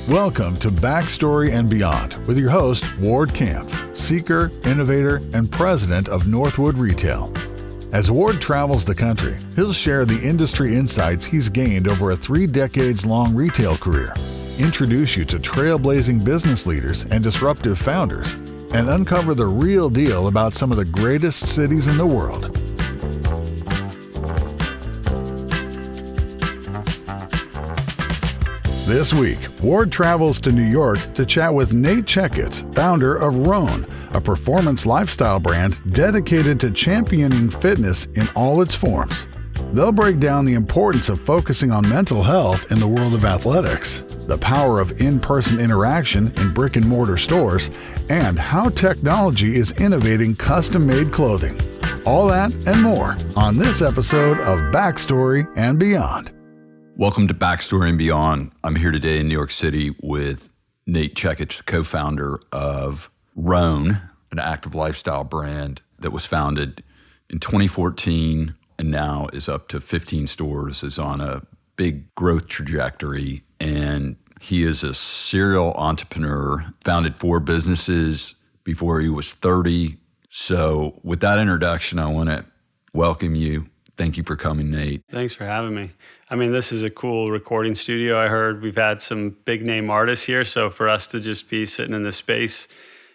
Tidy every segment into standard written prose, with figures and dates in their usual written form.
Welcome to Backstory and Beyond with your host, Ward Camp, seeker, innovator, and president of Northwood Retail. As Ward travels the country, he'll share the industry insights he's gained over a 3 decades-long retail career, introduce you to trailblazing business leaders and disruptive founders, and uncover the real deal about some of the greatest cities in the world. This week, Ward travels to New York to chat with Nate Checketts, founder of Rhone, a performance lifestyle brand dedicated to championing fitness in all its forms. They'll break down the importance of focusing on mental health in the world of athletics, the power of in-person interaction in brick-and-mortar stores, and how technology is innovating custom-made clothing. All that and more on this episode of Backstory and Beyond. Welcome to Backstory and Beyond. I'm here today in New York City with Nate Checketts, co-founder of Rhone, an active lifestyle brand that was founded in 2014 and now is up to 15 stores, is on a big growth trajectory. And he is a serial entrepreneur, founded 4 businesses before he was 30. So with that introduction, I want to welcome you. Thank you for coming, Nate. Thanks for having me. I mean, this is a cool recording studio. I heard we've had some big name artists here. So for us to just be sitting in this space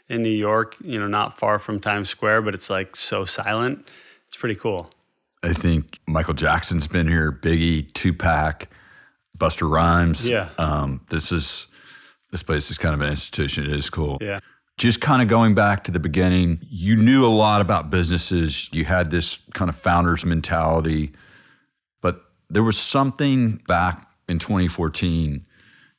in New York, not far from Times Square, but it's like so silent, it's pretty cool. I think Michael Jackson's been here, Biggie, Tupac, Busta Rhymes. Yeah. This place is kind of an institution. It is cool. Yeah. Just kind of going back to the beginning, you knew a lot about businesses. You had this kind of founder's mentality, but there was something back in 2014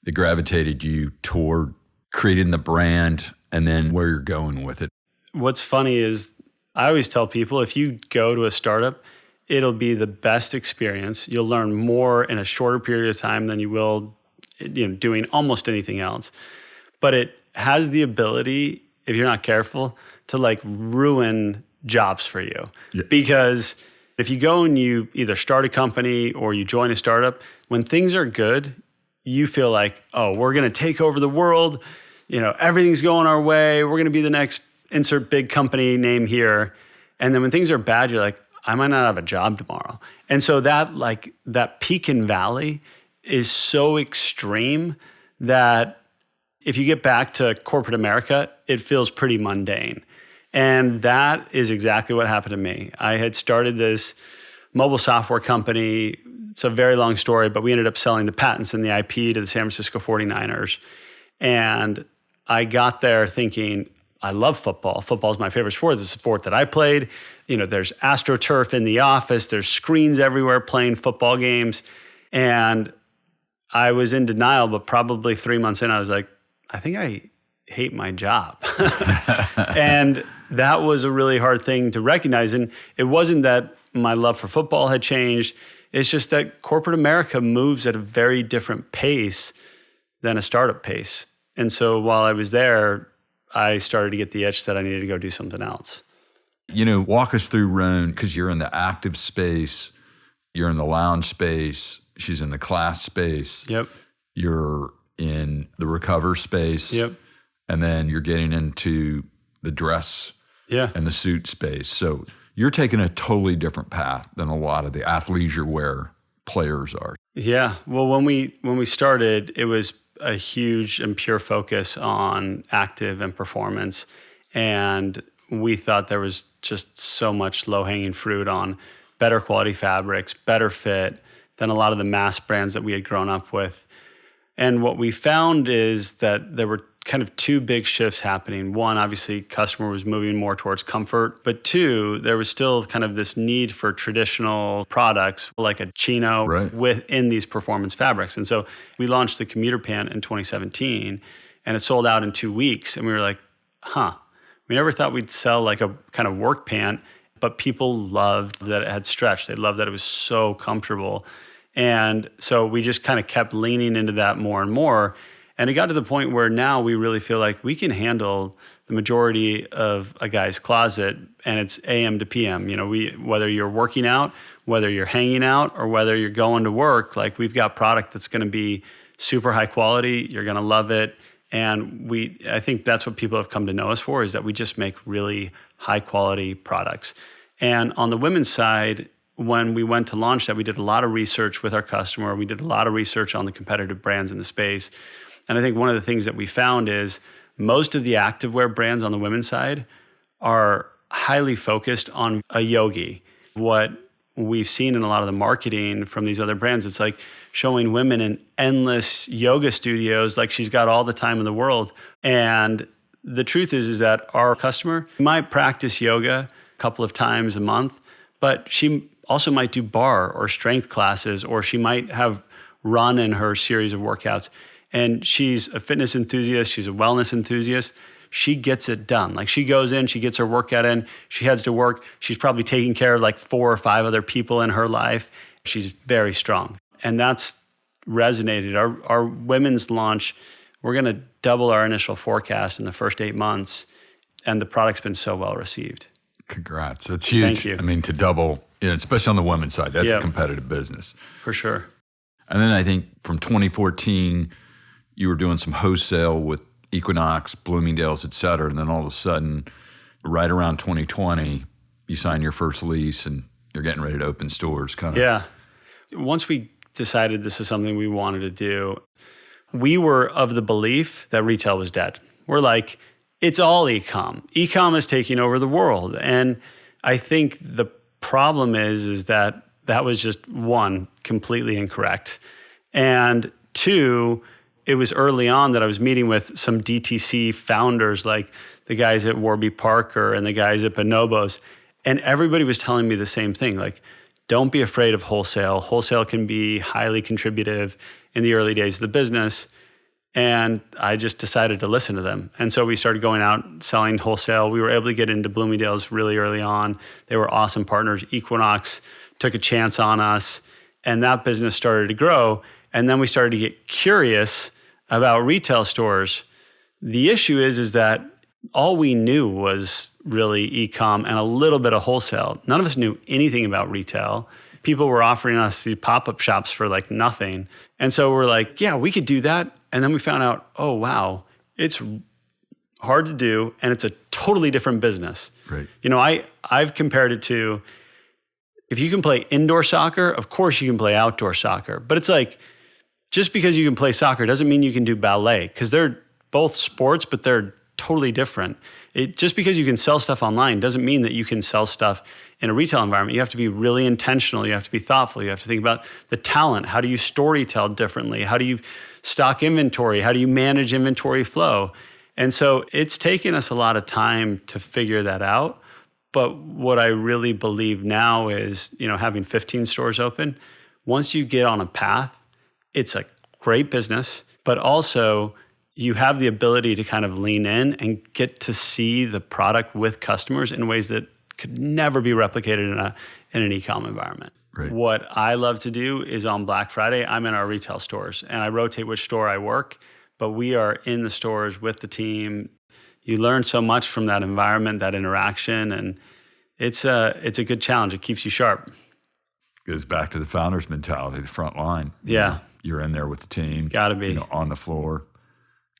that gravitated you toward creating the brand and then where you're going with it. What's funny is I always tell people, if you go to a startup, it'll be the best experience. You'll learn more in a shorter period of time than you will, doing almost anything else. But it has the ability, if you're not careful, to ruin jobs for you. Yeah. Because if you go and you either start a company or you join a startup, when things are good, you feel like, oh, we're going to take over the world. Everything's going our way. We're going to be the next insert big company name here. And then when things are bad, you're like, I might not have a job tomorrow. And so that peak and valley is so extreme that if you get back to corporate America, it feels pretty mundane. And that is exactly what happened to me. I had started this mobile software company. It's a very long story, but we ended up selling the patents and the IP to the San Francisco 49ers. And I got there thinking, I love football. Football is my favorite sport. It's a sport that I played. There's AstroTurf in the office. There's screens everywhere playing football games. And I was in denial, but probably 3 months in, I was like, I think I hate my job. And that was a really hard thing to recognize. And it wasn't that my love for football had changed. It's just that corporate America moves at a very different pace than a startup pace. And so while I was there, I started to get the itch that I needed to go do something else. Walk us through Rhone, because you're in the active space, you're in the lounge space, she's in the class space. Yep. You're in the recover space. Yep. And then you're getting into the dress and the suit space. So you're taking a totally different path than a lot of the athleisure wear players are. Yeah. Well, when we started, it was a huge and pure focus on active and performance. And we thought there was just so much low-hanging fruit on better quality fabrics, better fit than a lot of the mass brands that we had grown up with. And what we found is that there were kind of 2 big shifts happening. One, obviously, customer was moving more towards comfort. But 2, there was still kind of this need for traditional products like a chino within these performance fabrics. And so we launched the commuter pant in 2017, and it sold out in 2 weeks. And we were like, we never thought we'd sell like a kind of work pant, but people loved that it had stretch. They loved that it was so comfortable. And so we just kind of kept leaning into that more and more. And it got to the point where now we really feel like we can handle the majority of a guy's closet, and it's AM to PM. Whether you're working out, whether you're hanging out, or whether you're going to work, we've got product that's going to be super high quality. You're going to love it. And I think that's what people have come to know us for, is that we just make really high quality products. And on the women's side, when we went to launch that, we did a lot of research with our customer. We did a lot of research on the competitive brands in the space. And I think one of the things that we found is most of the activewear brands on the women's side are highly focused on a yogi. What we've seen in a lot of the marketing from these other brands, it's like showing women in endless yoga studios like she's got all the time in the world. And the truth is that our customer might practice yoga a couple of times a month, but she also might do bar or strength classes, or she might have run in her series of workouts. And she's a fitness enthusiast, she's a wellness enthusiast. She gets it done. Like, she goes in, she gets her workout in, she heads to work. She's probably taking care of like 4 or 5 other people in her life. She's very strong. And that's resonated. Our women's launch, we're going to double our initial forecast in the first 8 months. And the product's been so well received. Congrats. That's huge. Thank you. I mean, to double, especially on the women's side, that's a competitive business. For sure. And then I think from 2014, you were doing some wholesale with Equinox, Bloomingdale's, et cetera. And then all of a sudden, right around 2020, you sign your first lease and you're getting ready to open stores. Yeah. Once we decided this is something we wanted to do, we were of the belief that retail was dead. We're like, it's all e-com. E-com is taking over the world. And I think the problem is that was just, one, completely incorrect. And two, it was early on that I was meeting with some DTC founders, like the guys at Warby Parker and the guys at Bonobos. And everybody was telling me the same thing, like, don't be afraid of wholesale. Wholesale can be highly contributive in the early days of the business. And I just decided to listen to them. And so we started going out selling wholesale. We were able to get into Bloomingdale's really early on. They were awesome partners. Equinox took a chance on us, and that business started to grow. And then we started to get curious about retail stores. The issue is that all we knew was really e-com and a little bit of wholesale. None of us knew anything about retail. People were offering us the pop-up shops for like nothing. And so we're like, yeah, we could do that. And then we found out, oh, wow, it's hard to do, and it's a totally different business. Right. I've compared it to, if you can play indoor soccer, of course you can play outdoor soccer. But it's like, just because you can play soccer doesn't mean you can do ballet, because they're both sports, but they're totally different. Just because you can sell stuff online doesn't mean that you can sell stuff in a retail environment. You have to be really intentional. You have to be thoughtful. You have to think about the talent. How do you storytell differently? How do you stock inventory? How do you manage inventory flow? And so it's taken us a lot of time to figure that out. But what I really believe now is, having 15 stores open, once you get on a path, it's a great business, but also you have the ability to kind of lean in and get to see the product with customers in ways that could never be replicated in an e-com environment. Right. What I love to do is on Black Friday, I'm in our retail stores and I rotate which store I work, but we are in the stores with the team. You learn so much from that environment, that interaction, and it's a good challenge. It keeps you sharp. Goes back to the founder's mentality, the front line. Yeah. You're in there with the team. Got to be. On the floor,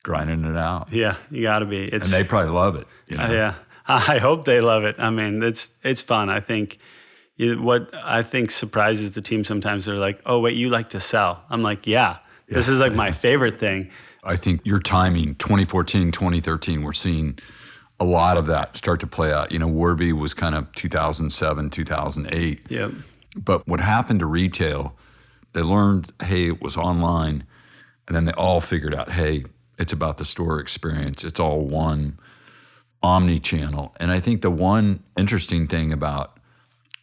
grinding it out. Yeah, you got to be. And they probably love it. Yeah. I hope they love it. I mean, it's fun. I think what I think surprises the team sometimes, they're like, oh, wait, you like to sell. I'm like, yeah. This is like my favorite thing. I think your timing, 2014, 2013, we're seeing a lot of that start to play out. Warby was kind of 2007, 2008. Yep. But what happened to retail, they learned, hey, it was online. And then they all figured out, hey, it's about the store experience. It's all one omni-channel. And I think the one interesting thing about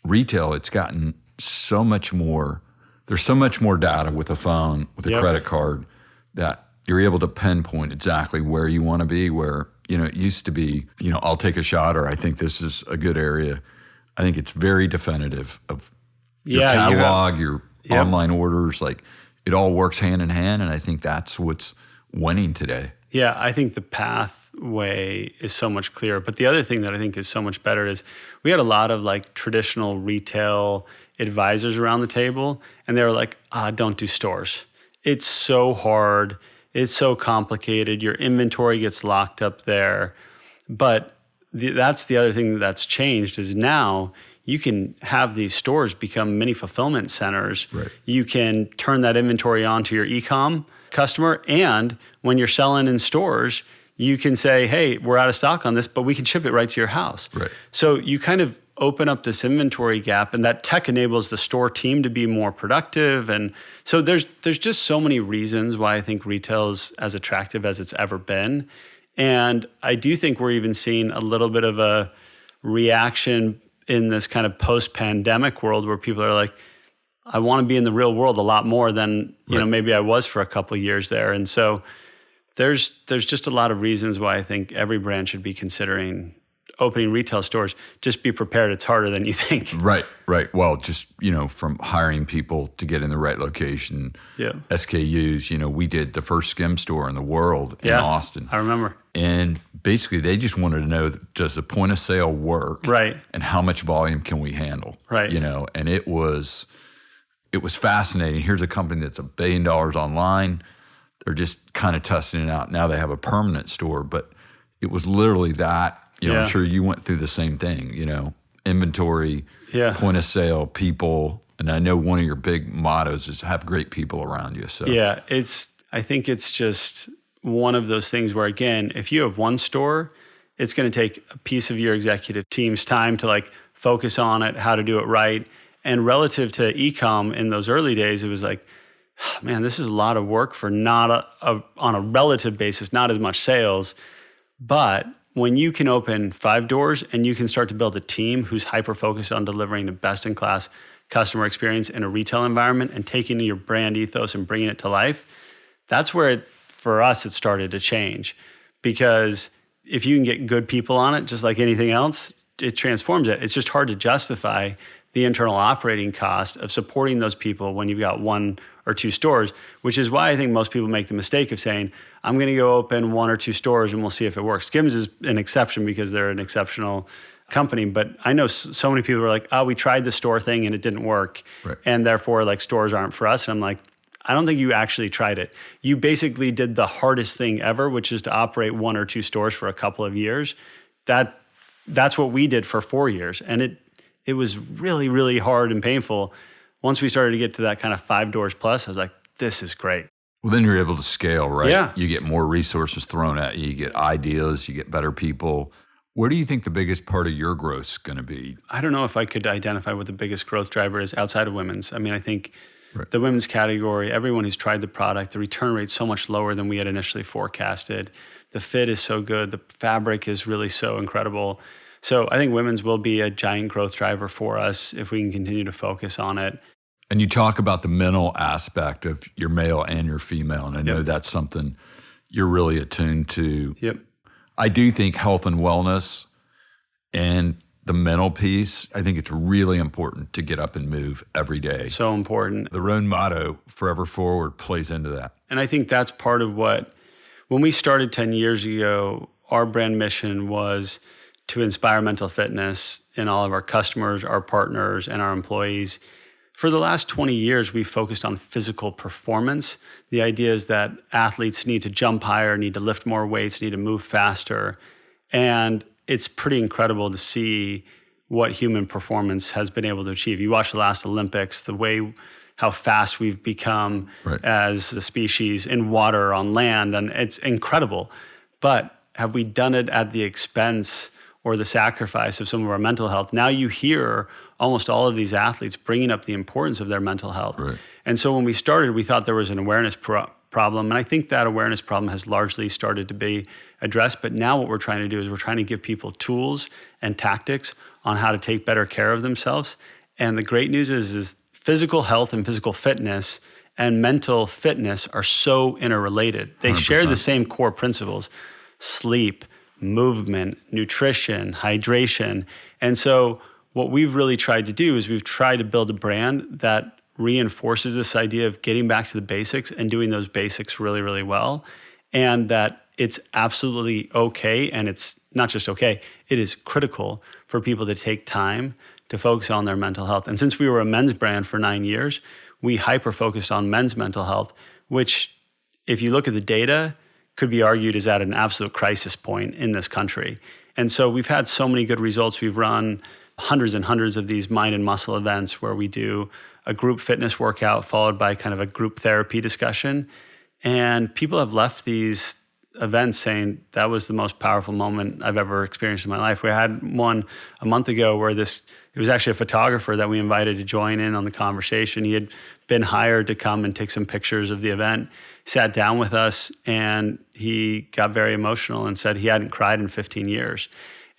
retail, it's gotten so much more, there's so much more data with a phone, with a credit card, that you're able to pinpoint exactly where you want to be, where, it used to be, I'll take a shot, or I think this is a good area. I think it's very definitive of your catalog, your online orders, like it all works hand in hand. And I think that's what's winning today. Yeah, I think the pathway is so much clearer. But the other thing that I think is so much better is we had a lot of like traditional retail advisors around the table, and they were like, don't do stores. it's so hard. It's so complicated. Your inventory gets locked up there. But that's the other thing that's changed is now you can have these stores become mini fulfillment centers. Right. You can turn that inventory onto your e-com customer. And when you're selling in stores, you can say, hey, we're out of stock on this, but we can ship it right to your house. Right. So you kind of open up this inventory gap, and that tech enables the store team to be more productive. And so there's just so many reasons why I think retail is as attractive as it's ever been. And I do think we're even seeing a little bit of a reaction in this kind of post-pandemic world where people are like, I want to be in the real world a lot more than, you know, maybe I was for a couple of years there. And so there's just a lot of reasons why I think every brand should be considering opening retail stores. Just be prepared. It's harder than you think. Right. Well, just, from hiring people to get in the right location, SKUs, we did the first skim store in the world in Austin. I remember. And basically they just wanted to know, does the point of sale work? Right. And how much volume can we handle? Right. And it was fascinating. Here's a company that's $1 billion online. They're just kind of testing it out. Now they have a permanent store, but it was literally that. I'm sure you went through the same thing, inventory, point of sale, people. And I know one of your big mottos is have great people around you. So yeah, I think it's just one of those things where, again, if you have one store, it's going to take a piece of your executive team's time to focus on it, how to do it right. And relative to e-com in those early days, it was like, man, this is a lot of work for not on a relative basis, not as much sales. But when you can open 5 doors and you can start to build a team who's hyper-focused on delivering the best-in-class customer experience in a retail environment and taking your brand ethos and bringing it to life, that's where, for us, it started to change. Because if you can get good people on it, just like anything else, it transforms it. It's just hard to justify the internal operating cost of supporting those people when you've got 1 or 2 stores, which is why I think most people make the mistake of saying, I'm going to go open 1 or 2 stores and we'll see if it works. Skims is an exception because they're an exceptional company, but I know so many people are like, oh, we tried the store thing and it didn't work. Right. And therefore stores aren't for us. And I'm like, I don't think you actually tried it. You basically did the hardest thing ever, which is to operate 1 or 2 stores for a couple of years. That's what we did for 4 years. And it was really, really hard and painful. Once we started to get to that kind of 5 doors plus, I was like, this is great. Well, then you're able to scale, right? Yeah. You get more resources thrown at you. You get ideas. You get better people. Where do you think the biggest part of your growth is going to be? I don't know if I could identify what the biggest growth driver is outside of women's. I mean, I think the women's category, everyone who's tried the product, the return rate's so much lower than we had initially forecasted. The fit is so good. The fabric is really so incredible. So I think women's will be a giant growth driver for us if we can continue to focus on it. And you talk about the mental aspect of your male and your female, and I know that's something you're really attuned to. Yep. I do think health and wellness and the mental piece, I think it's really important to get up and move every day. So important. The Rhone motto, Forever Forward, plays into that. And I think that's part of what, when we started 10 years ago, our brand mission was to inspire mental fitness in all of our customers, our partners, and our employees. For the last 20 years, we've focused on physical performance. The idea is that athletes need to jump higher, need to lift more weights, need to move faster. And it's pretty incredible to see what human performance has been able to achieve. You watch the last Olympics, how fast we've become as a species in water, on land, and it's incredible. But have we done it at the expense or the sacrifice of some of our mental health? Now you hear almost all of these athletes bringing up the importance of their mental health. Right. And so when we started, we thought there was an awareness problem. And I think that awareness problem has largely started to be addressed. But now what we're trying to do is we're trying to give people tools and tactics on how to take better care of themselves. And the great news is physical health and physical fitness and mental fitness are so interrelated. They 100%. share the same core principles: sleep, movement, nutrition, hydration. And so what we've really tried to do is we've tried to build a brand that reinforces this idea of getting back to the basics and doing those basics really, really well. And that it's absolutely okay, and it's not just okay, it is critical for people to take time to focus on their mental health. And since we were a men's brand for 9 years, we hyper-focused on men's mental health. which if you look at the data, could be argued is at an absolute crisis point in this country. And so we've had so many good results. We've run hundreds and hundreds of these mind and muscle events where we do a group fitness workout followed by kind of a group therapy discussion. And people have left these events saying that was the most powerful moment I've ever experienced in my life. We had one a month ago where it was actually a photographer that we invited to join in on the conversation. He had been hired to come and take some pictures of the event, sat down with us, and he got very emotional and said he hadn't cried in 15 years.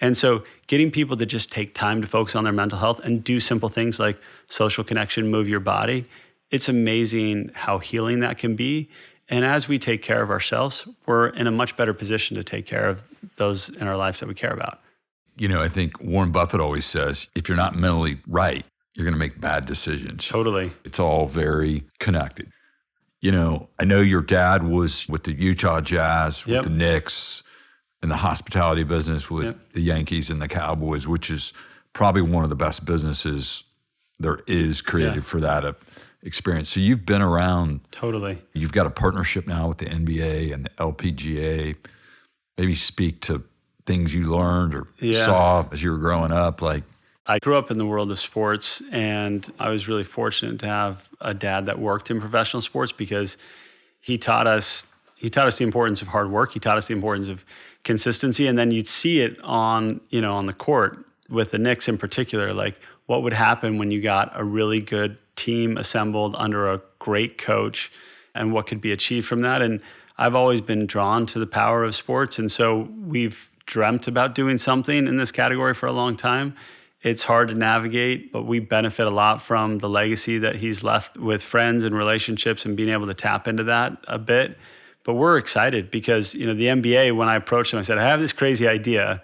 And so getting people to just take time to focus on their mental health and do simple things like social connection, move your body, it's amazing how healing that can be. And as we take care of ourselves, we're in a much better position to take care of those in our lives that we care about. I think Warren Buffett always says, if you're not mentally right, you're going to make bad decisions. Totally. It's all very connected. I know your dad was with the Utah Jazz, with the Knicks, in the hospitality business with the Yankees and the Cowboys, which is probably one of the best businesses there is created for that experience. So you've been around. Totally. You've got a partnership now with the NBA and the LPGA. Maybe speak to things you learned or saw as you were growing up. I grew up in the world of sports, and I was really fortunate to have a dad that worked in professional sports because he taught us the importance of hard work. He taught us the importance of consistency. And then you'd see it on the court with the Knicks in particular, like what would happen when you got a really good team assembled under a great coach and what could be achieved from that. And I've always been drawn to the power of sports. And so we've dreamt about doing something in this category for a long time. It's hard to navigate, but we benefit a lot from the legacy that he's left with friends and relationships and being able to tap into that a bit. But we're excited because, the NBA, when I approached them, I said, I have this crazy idea.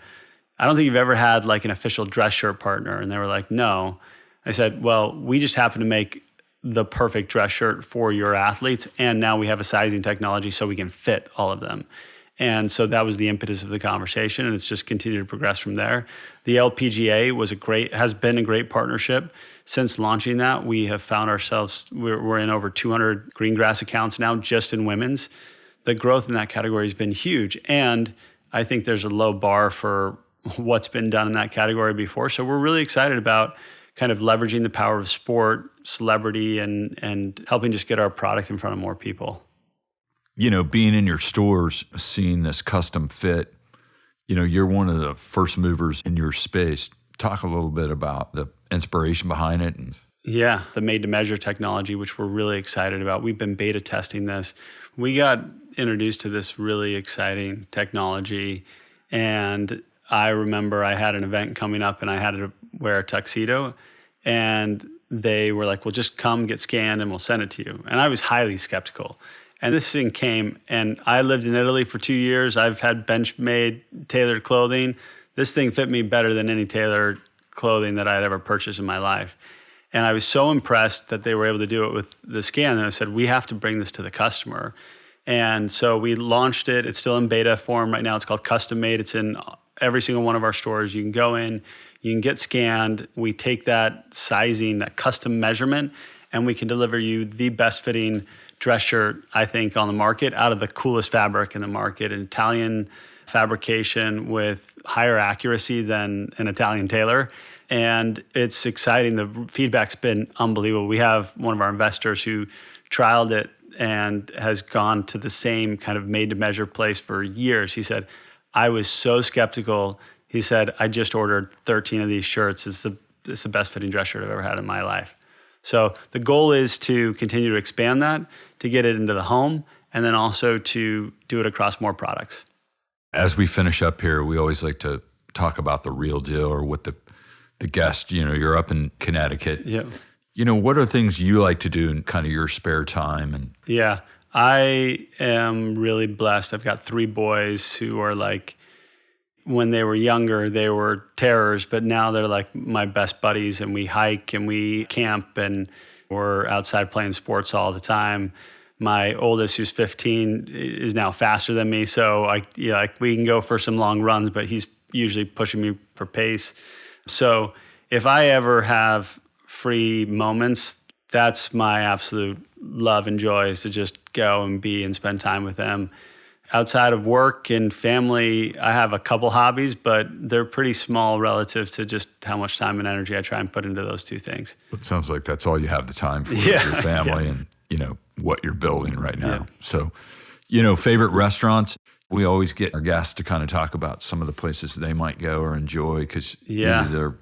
I don't think you've ever had like an official dress shirt partner. And they were like, no. I said, well, we just happen to make the perfect dress shirt for your athletes. And now we have a sizing technology so we can fit all of them. And so that was the impetus of the conversation. And it's just continued to progress from there. The LPGA has been a great partnership. Since launching that, we have found ourselves, we're in over 200 green grass accounts now just in women's. The growth in that category has been huge. And I think there's a low bar for what's been done in that category before. So we're really excited about kind of leveraging the power of sport, celebrity, and helping just get our product in front of more people. Being in your stores, seeing this custom fit, you're one of the first movers in your space. Talk a little bit about the inspiration behind it. Yeah, the made-to-measure technology, which we're really excited about. We've been beta testing this. We got introduced to this really exciting technology, and I remember I had an event coming up and I had to wear a tuxedo, and they were like, well, just come get scanned and we'll send it to you. And I was highly skeptical. And this thing came, and I lived in Italy for 2 years. I've had bench-made tailored clothing. This thing fit me better than any tailored clothing that I'd ever purchased in my life. And I was so impressed that they were able to do it with the scan. And I said, we have to bring this to the customer. And so we launched it. It's still in beta form right now. It's called Custom Made. It's in every single one of our stores. You can go in, you can get scanned. We take that sizing, that custom measurement, and we can deliver you the best fitting dress shirt, I think, on the market out of the coolest fabric in the market, an Italian fabrication with higher accuracy than an Italian tailor. And it's exciting. The feedback's been unbelievable. We have one of our investors who trialed it and has gone to the same kind of made-to-measure place for years. He said, I was so skeptical. He said, I just ordered 13 of these shirts. It's the best fitting dress shirt I've ever had in my life. So the goal is to continue to expand that, to get it into the home, and then also to do it across more products. As we finish up here, we always like to talk about the real deal or what the guest, you're up in Connecticut. Yeah. What are things you like to do in kind of your spare time? Yeah, I am really blessed. I've got 3 boys who are like, when they were younger, they were terrors, but now they're like my best buddies, and we hike and we camp and we're outside playing sports all the time. My oldest, who's 15, is now faster than me. So we can go for some long runs, but he's usually pushing me for pace. So if I ever have free moments, that's my absolute love and joy, is to just go and be and spend time with them. Outside of work and family, I have a couple hobbies, but they're pretty small relative to just how much time and energy I try and put into those two things. It sounds like that's all you have the time for, is your family and, what you're building right now. Yeah. So, favorite restaurants, we always get our guests to kind of talk about some of the places they might go or enjoy, because usually they're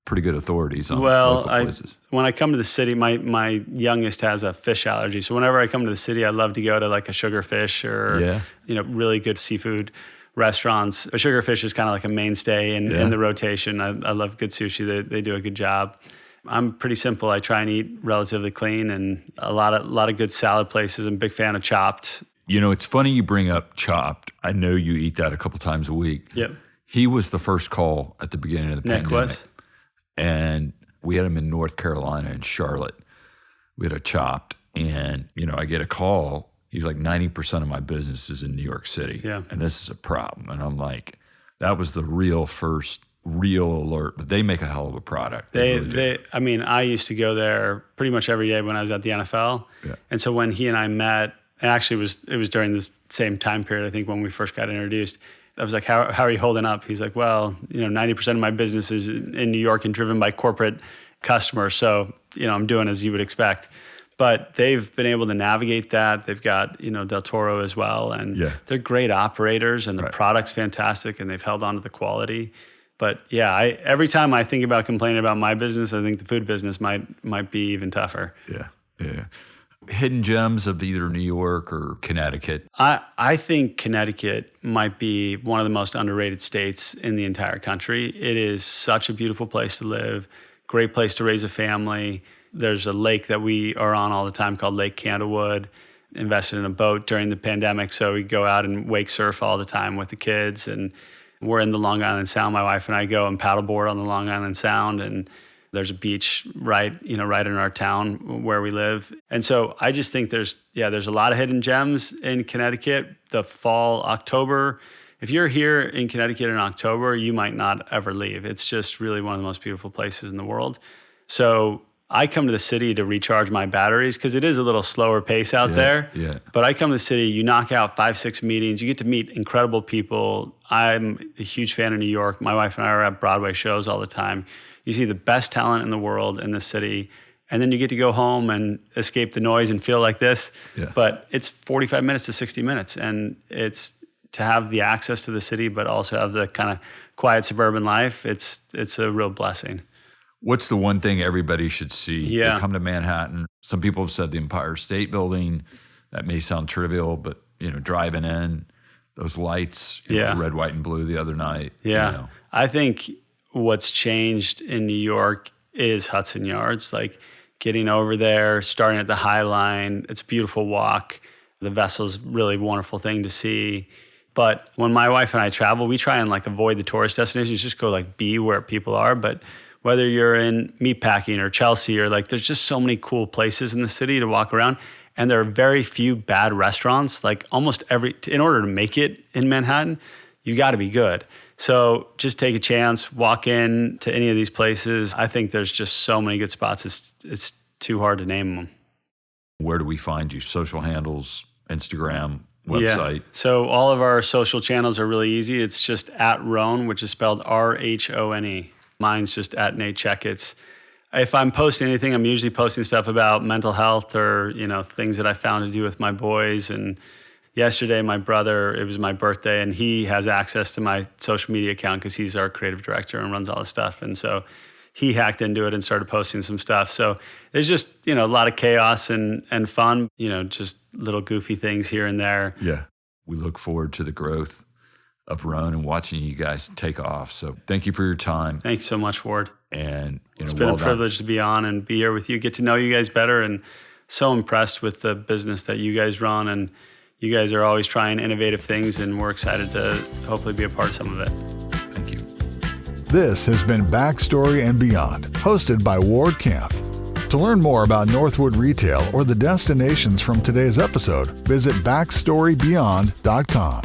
pretty good authorities on local places. When I come to the city, my youngest has a fish allergy. So whenever I come to the city, I love to go to like a Sugarfish or, really good seafood restaurants. A Sugarfish is kind of like a mainstay in the rotation. I love good sushi. They do a good job. I'm pretty simple. I try and eat relatively clean, and a lot of good salad places. I'm a big fan of Chopped. It's funny you bring up Chopped. I know you eat that a couple times a week. Yep. He was the first call at the beginning of the Nick pandemic. Was? And we had him in North Carolina, in Charlotte. We had a Chopped, and, I get a call. He's like, 90% of my business is in New York City. Yeah. And this is a problem. And I'm like, that was the first real alert, but they make a hell of a product. I used to go there pretty much every day when I was at the NFL. Yeah. And so when he and I met, and actually it was during the same time period, I think, when we first got introduced, I was like, how are you holding up? He's like, well, 90% of my business is in New York and driven by corporate customers. So, I'm doing as you would expect. But they've been able to navigate that. They've got, Del Toro as well. And they're great operators, and the product's fantastic, and they've held on to the quality. But every time I think about complaining about my business, I think the food business might be even tougher. Yeah. Hidden gems of either New York or Connecticut? I think Connecticut might be one of the most underrated states in the entire country. It is such a beautiful place to live, great place to raise a family. There's a lake that we are on all the time called Lake Candlewood. Invested in a boat during the pandemic, so we go out and wake surf all the time with the kids. And we're in the Long Island Sound. My wife and I go and paddleboard on the Long Island Sound, and there's a beach right in our town where we live. And so I just think there's a lot of hidden gems in Connecticut. The fall, October, if you're here in Connecticut in October, you might not ever leave. It's just really one of the most beautiful places in the world. So I come to the city to recharge my batteries, because it is a little slower pace out there. Yeah. But I come to the city, you knock out 5-6 meetings, you get to meet incredible people. I'm a huge fan of New York. My wife and I are at Broadway shows all the time. You see the best talent in the world in this city, and then you get to go home and escape the noise and feel like this. Yeah. But it's 45 minutes to 60 minutes, and it's to have the access to the city, but also have the kind of quiet suburban life. It's a real blessing. What's the one thing everybody should see? Yeah. They come to Manhattan. Some people have said the Empire State Building. That may sound trivial, but driving in, those lights, red, white, and blue the other night. Yeah. I think what's changed in New York is Hudson Yards. Like getting over there, starting at the High Line. It's a beautiful walk. The vessel's really wonderful thing to see. But when my wife and I travel, we try and avoid the tourist destinations, just go be where people are. But whether you're in Meatpacking or Chelsea or there's just so many cool places in the city to walk around. And there are very few bad restaurants. In order to make it in Manhattan, you got to be good. So just take a chance, walk in to any of these places. I think there's just so many good spots. It's too hard to name them. Where do we find you? Social handles, Instagram, website? Yeah. So all of our social channels are really easy. It's just at Rhone, which is spelled Rhone. Mine's just at Nate Checketts. If I'm posting anything, I'm usually posting stuff about mental health or, things that I found to do with my boys. And yesterday, my brother, it was my birthday, and he has access to my social media account because he's our creative director and runs all the stuff. And so he hacked into it and started posting some stuff. So there's just, a lot of chaos and fun, just little goofy things here and there. Yeah. We look forward to the growth of Rhone and watching you guys take off. So thank you for your time. Thanks so much, Ward. And it's been a privilege to be on and be here with you, get to know you guys better, and so impressed with the business that you guys run. And you guys are always trying innovative things, and we're excited to hopefully be a part of some of it. Thank you. This has been Backstory and Beyond, hosted by Ward Camp. To learn more about Northwood Retail or the destinations from today's episode, visit backstorybeyond.com.